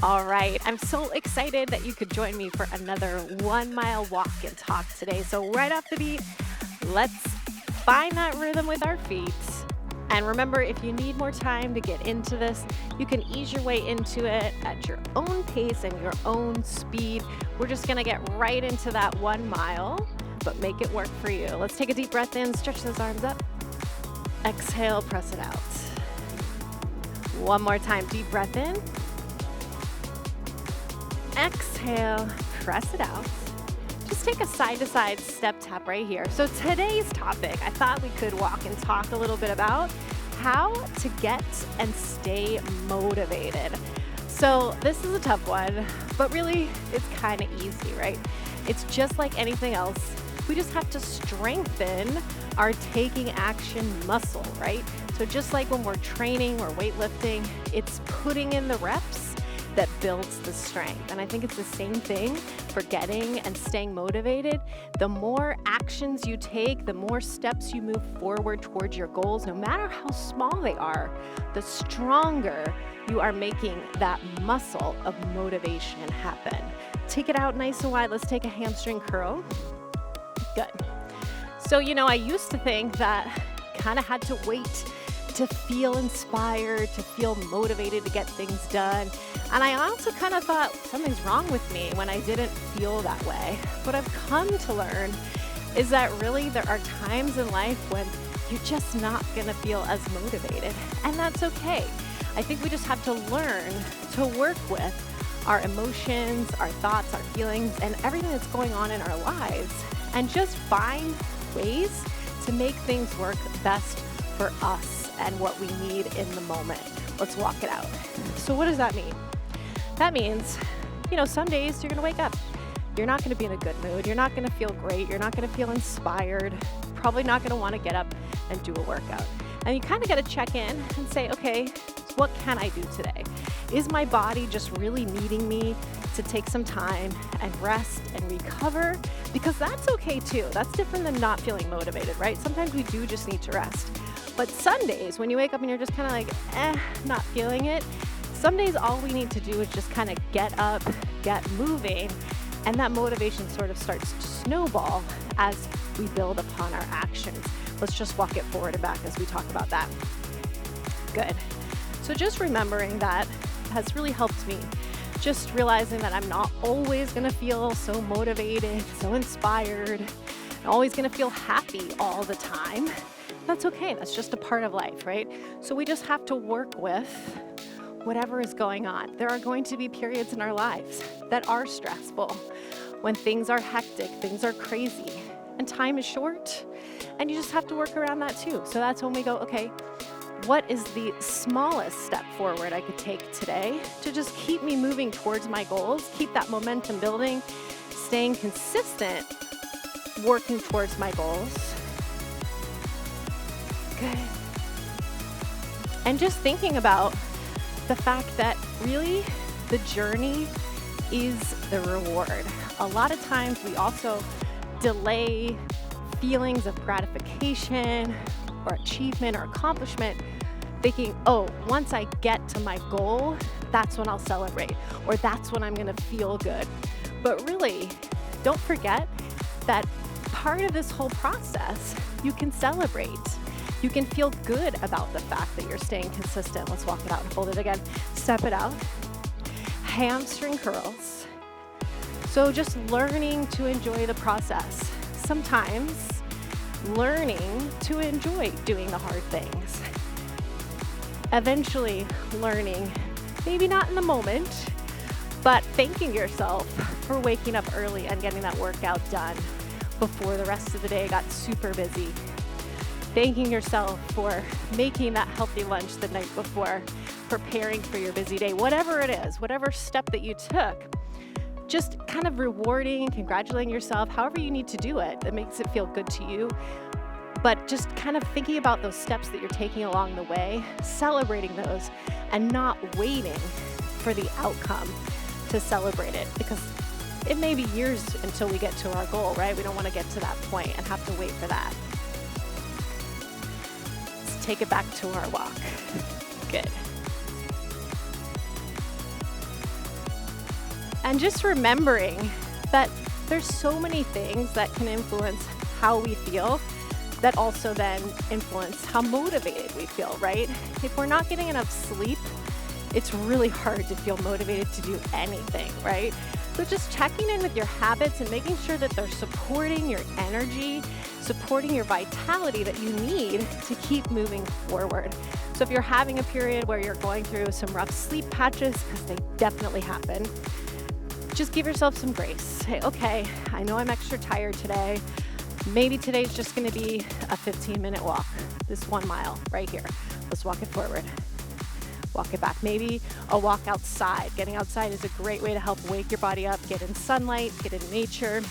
All right, I'm so excited that you could join me for another 1 mile walk and talk today. So, right off the beat, let's find that rhythm with our feet. And remember, if you need more time to get into this, you can ease your way into it at your own pace and your own speed. We're just gonna get right into that 1 mile, but make it work for you. Let's take a deep breath in, stretch those arms up. Exhale, press it out. One more time, deep breath in. Exhale, press it out. Just take a side-to-side step tap right here. So today's topic, I thought we could walk and talk a little bit about how to get and stay motivated. So this is a tough one, but really it's kind of easy, right? It's just like anything else. We just have to strengthen our taking action muscle, right? So just like when we're training or weightlifting, it's putting in the reps that builds the strength. And I think it's the same thing for getting and staying motivated. The more actions you take, the more steps you move forward towards your goals, no matter how small they are, the stronger you are making that muscle of motivation happen. Take it out nice and wide. Let's take a hamstring curl. Good. So, I used to think that kind of had to wait to feel inspired, to feel motivated to get things done. And I also kind of thought something's wrong with me when I didn't feel that way. What I've come to learn is that really there are times in life when you're just not gonna feel as motivated, and that's okay. I think we just have to learn to work with our emotions, our thoughts, our feelings, and everything that's going on in our lives, and just find ways to make things work best for us and what we need in the moment. Let's walk it out. So what does that mean? That means, some days you're gonna wake up. You're not gonna be in a good mood. You're not gonna feel great. You're not gonna feel inspired. Probably not gonna wanna get up and do a workout. And you kind of gotta check in and say, okay, what can I do today? Is my body just really needing me to take some time and rest and recover? Because that's okay too. That's different than not feeling motivated, right? Sometimes we do just need to rest. But some days when you wake up and you're just kind of like, not feeling it, some days all we need to do is just kind of get up, get moving, and that motivation sort of starts to snowball as we build upon our actions. Let's just walk it forward and back as we talk about that. Good. So just remembering that has really helped me. Just realizing that I'm not always gonna feel so motivated, so inspired, always gonna feel happy all the time. That's okay, that's just a part of life, right? So we just have to work with whatever is going on. There are going to be periods in our lives that are stressful, when things are hectic, things are crazy, and time is short, and you just have to work around that too. So that's when we go, okay, what is the smallest step forward I could take today to just keep me moving towards my goals, keep that momentum building, staying consistent, working towards my goals. Good. And just thinking about the fact that really the journey is the reward. A lot of times we also delay feelings of gratification or achievement or accomplishment, thinking, once I get to my goal, that's when I'll celebrate, or that's when I'm gonna feel good. But really, don't forget that part of this whole process, you can celebrate. You can feel good about the fact that you're staying consistent. Let's walk it out and hold it again. Step it out. Hamstring curls. So just learning to enjoy the process. Sometimes learning to enjoy doing the hard things. Eventually learning, maybe not in the moment, but thanking yourself for waking up early and getting that workout done before the rest of the day got super busy. Thanking yourself for making that healthy lunch the night before, preparing for your busy day, whatever it is, whatever step that you took, just kind of rewarding, congratulating yourself, however you need to do it that makes it feel good to you. But just kind of thinking about those steps that you're taking along the way, celebrating those, and not waiting for the outcome to celebrate it, because it may be years until we get to our goal, right? We don't want to get to that point and have to wait for that. Let's take it back to our walk. Good. And just remembering that there's so many things that can influence how we feel that also then influence how motivated we feel, right? If we're not getting enough sleep, it's really hard to feel motivated to do anything, right? So just checking in with your habits and making sure that they're supporting your energy, supporting your vitality that you need to keep moving forward. So if you're having a period where you're going through some rough sleep patches, because they definitely happen, just give yourself some grace. Say, okay, I know I'm extra tired today. Maybe today's just gonna be a 15-minute walk, this 1 mile right here. Let's walk it forward. Walk it back. Maybe a walk outside. Getting outside is a great way to help wake your body up, get in sunlight, get in nature.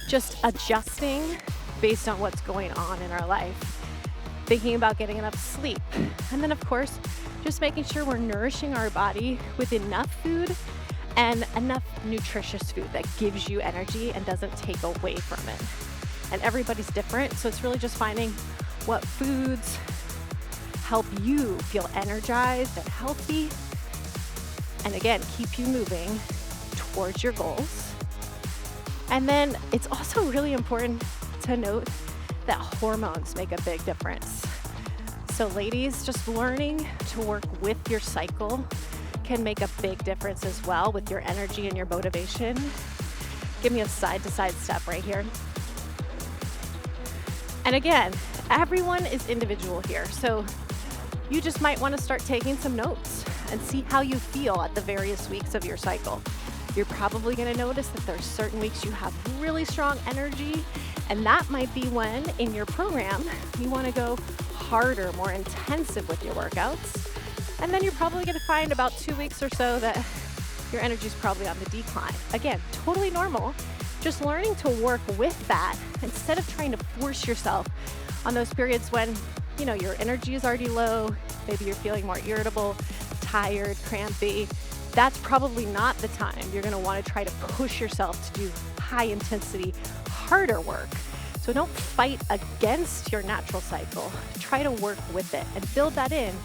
Just adjusting based on what's going on in our life. Thinking about getting enough sleep. And then of course, just making sure we're nourishing our body with enough food and enough nutritious food that gives you energy and doesn't take away from it. And everybody's different, so it's really just finding what foods help you feel energized and healthy, and again, keep you moving towards your goals. And then it's also really important to note that hormones make a big difference. So ladies, just learning to work with your cycle can make a big difference as well with your energy and your motivation. Give me a side-to-side step right here. And again, everyone is individual here. So you just might want to start taking some notes and see how you feel at the various weeks of your cycle. You're probably going to notice that there's certain weeks you have really strong energy, and that might be when in your program you want to go harder, more intensive with your workouts. And then you're probably going to find about 2 weeks or so that your energy is probably on the decline. Again, totally normal. Just learning to work with that instead of trying to force yourself on those periods when your energy is already low, maybe you're feeling more irritable, tired, crampy. That's probably not the time you're gonna wanna try to push yourself to do high intensity, harder work. So don't fight against your natural cycle. Try to work with it and build that in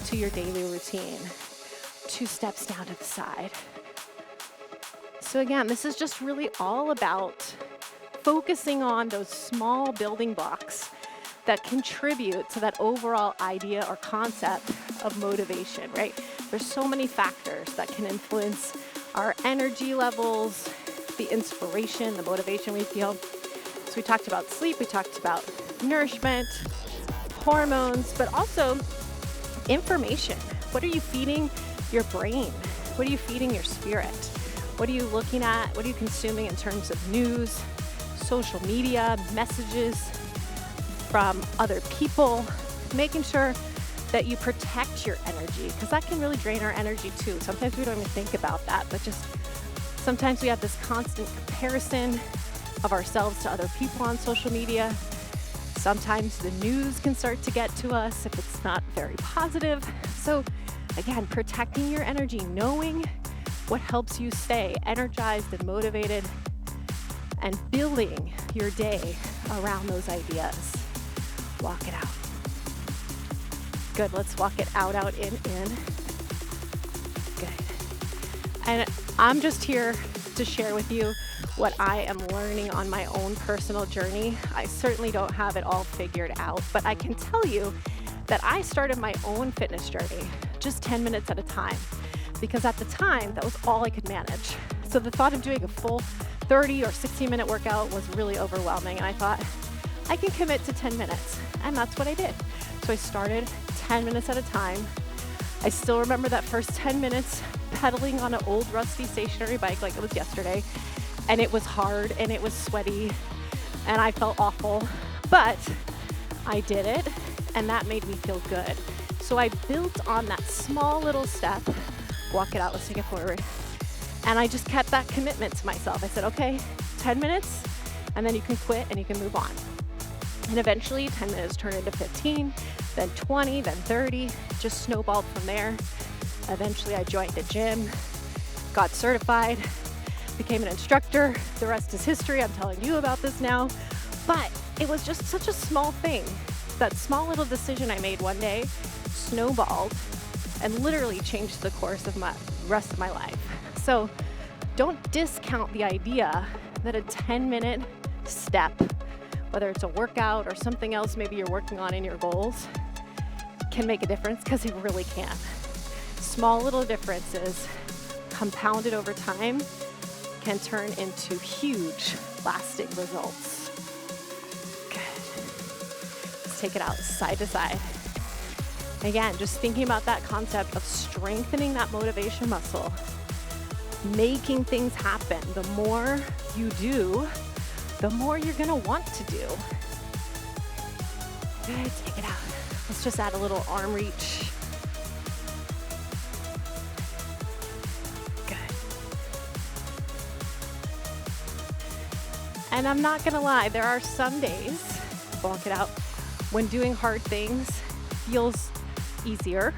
to your daily routine. 2 steps down to the side. So again, this is just really all about focusing on those small building blocks that contribute to that overall idea or concept of motivation, right? There's so many factors that can influence our energy levels, the inspiration, the motivation we feel. So we talked about sleep, we talked about nourishment, hormones, but also information. What are you feeding your brain? What are you feeding your spirit? What are you looking at? What are you consuming in terms of news, social media, messages from other people? Making sure that you protect your energy, because that can really drain our energy too. Sometimes we don't even think about that, but just sometimes we have this constant comparison of ourselves to other people on social media. Sometimes the news can start to get to us if it's not very positive. So again, protecting your energy, knowing what helps you stay energized and motivated, and building your day around those ideas. Walk it out. Good, let's walk it out, in. Good. And I'm just here to share with you what I am learning on my own personal journey. I certainly don't have it all figured out, but I can tell you that I started my own fitness journey just 10 minutes at a time, because at the time, that was all I could manage. So the thought of doing a full 30 or 60-minute workout was really overwhelming, and I thought, I can commit to 10 minutes, and that's what I did. So I started 10 minutes at a time. I still remember that first 10 minutes pedaling on an old rusty stationary bike like it was yesterday, and it was hard, and it was sweaty, and I felt awful, but I did it, and that made me feel good. So I built on that small little step. Walk it out, let's take it forward. And I just kept that commitment to myself. I said, okay, 10 minutes, and then you can quit and you can move on. And eventually 10 minutes turned into 15, then 20, then 30, just snowballed from there. Eventually I joined the gym, got certified, became an instructor. The rest is history. I'm telling you about this now. But it was just such a small thing. That small little decision I made one day snowballed and literally changed the course of my rest of my life. So Don't discount the idea that a 10-minute step, whether it's a workout or something else maybe you're working on in your goals, can make a difference, because it really can. Small little differences compounded over time can turn into huge lasting results. Good. Let's take it out side to side. Again, just thinking about that concept of strengthening that motivation muscle, making things happen. The more you do, the more you're gonna want to do. Good, take it out. Let's just add a little arm reach. Good. And I'm not gonna lie, there are some days, walk it out, when doing hard things feels easier.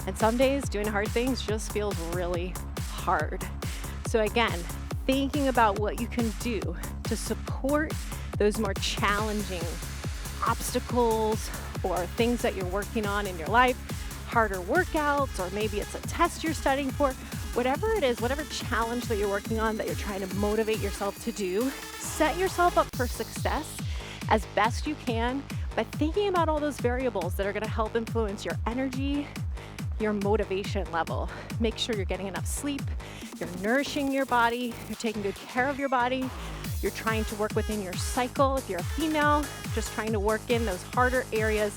And some days doing hard things just feels really hard. So again, thinking about what you can do to support those more challenging obstacles or things that you're working on in your life, harder workouts, or maybe it's a test you're studying for, whatever it is, whatever challenge that you're working on that you're trying to motivate yourself to do, set yourself up for success as best you can by thinking about all those variables that are going to help influence your energy, your motivation level. Make sure you're getting enough sleep, you're nourishing your body, you're taking good care of your body, you're trying to work within your cycle. If you're a female, just trying to work in those harder areas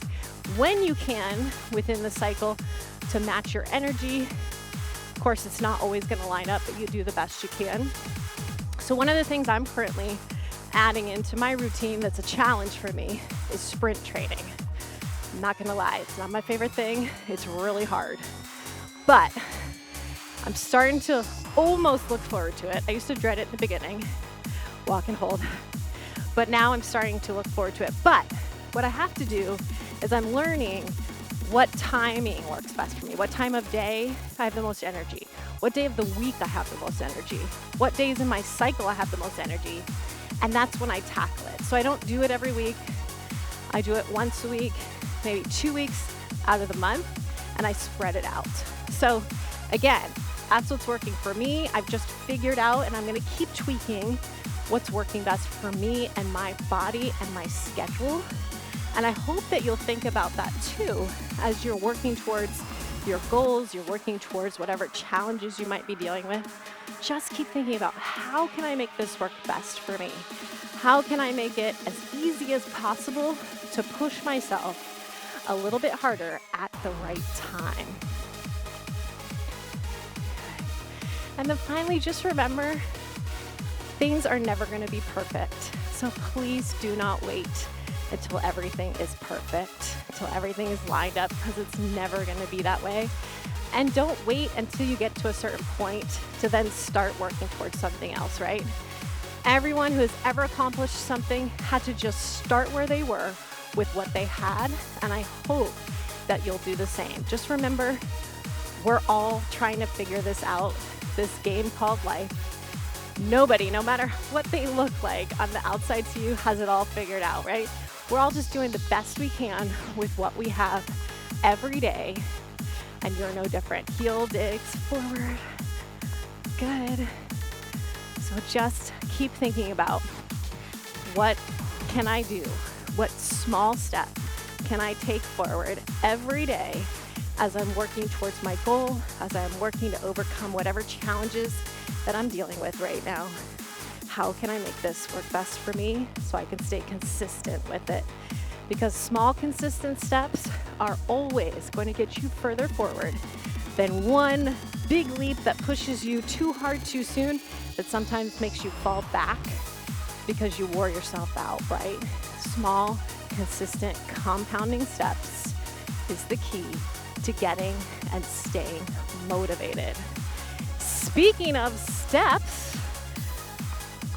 when you can within the cycle to match your energy. Of course, it's not always going to line up, but you do the best you can. So one of the things I'm currently adding into my routine that's a challenge for me is sprint training. I'm not gonna lie, it's not my favorite thing. It's really hard, but I'm starting to almost look forward to it. I used to dread it in the beginning, walk and hold, but now I'm starting to look forward to it. But what I have to do is I'm learning what timing works best for me, what time of day I have the most energy, what day of the week I have the most energy, what days in my cycle I have the most energy, and that's when I tackle it. So I don't do it every week. I do it once a week, maybe 2 weeks out of the month, and I spread it out. So again, that's what's working for me. I've just figured out, and I'm gonna keep tweaking what's working best for me and my body and my schedule. And I hope that you'll think about that too as you're working towards your goals, you're working towards whatever challenges you might be dealing with. Just keep thinking about, how can I make this work best for me? How can I make it as easy as possible to push myself a little bit harder at the right time? And then finally, just remember, things are never going to be perfect. So please do not wait until everything is perfect, until everything is lined up, because it's never going to be that way. And don't wait until you get to a certain point to then start working towards something else, right? Everyone who has ever accomplished something had to just start where they were with what they had, and I hope that you'll do the same. Just remember, we're all trying to figure this out, this game called life. Nobody, no matter what they look like on the outside to you, has it all figured out, right? We're all just doing the best we can with what we have every day, and you're no different. Heel digs forward. Good. So just keep thinking about, what can I do? What small step can I take forward every day as I'm working towards my goal, as I'm working to overcome whatever challenges that I'm dealing with right now? How can I make this work best for me so I can stay consistent with it? Because small, consistent steps are always going to get you further forward than one big leap that pushes you too hard too soon, that sometimes makes you fall back because you wore yourself out, right? Small, consistent, compounding steps is the key to getting and staying motivated. Speaking of steps,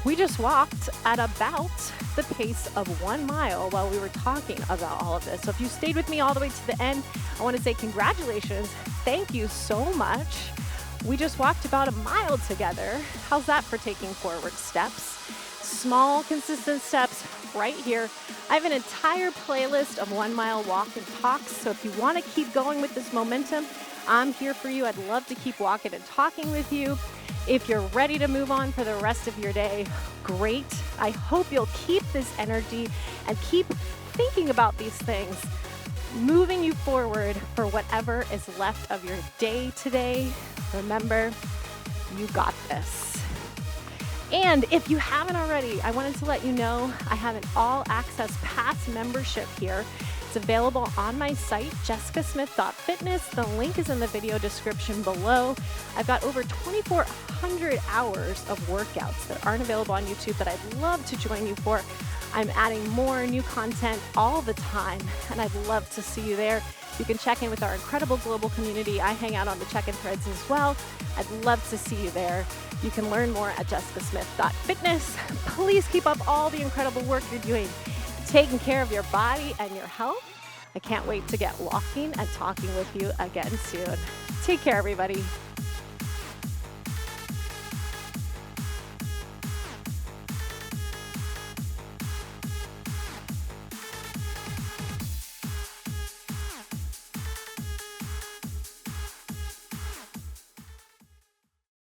we just walked at about the pace of 1 mile while we were talking about all of this. So if you stayed with me all the way to the end, I want to say congratulations. Thank you so much. We just walked about 1 mile together. How's that for taking forward steps? Small, consistent steps right here. I have an entire playlist of 1 mile walk and talks. So if you want to keep going with this momentum, I'm here for you. I'd love to keep walking and talking with you. If you're ready to move on for the rest of your day, great. I hope you'll keep this energy and keep thinking about these things, moving you forward for whatever is left of your day today. Remember, you got this. And if you haven't already, I wanted to let you know I have an all-access pass membership here. It's available on my site, jessicasmith.fitness. The link is in the video description below. I've got over 2,400 hours of workouts that aren't available on YouTube that I'd love to join you for. I'm adding more new content all the time, and I'd love to see you there. You can check in with our incredible global community. I hang out on the check-in threads as well. I'd love to see you there. You can learn more at jessicasmith.fitness. Please keep up all the incredible work you're doing, taking care of your body and your health. I can't wait to get walking and talking with you again soon. Take care, everybody.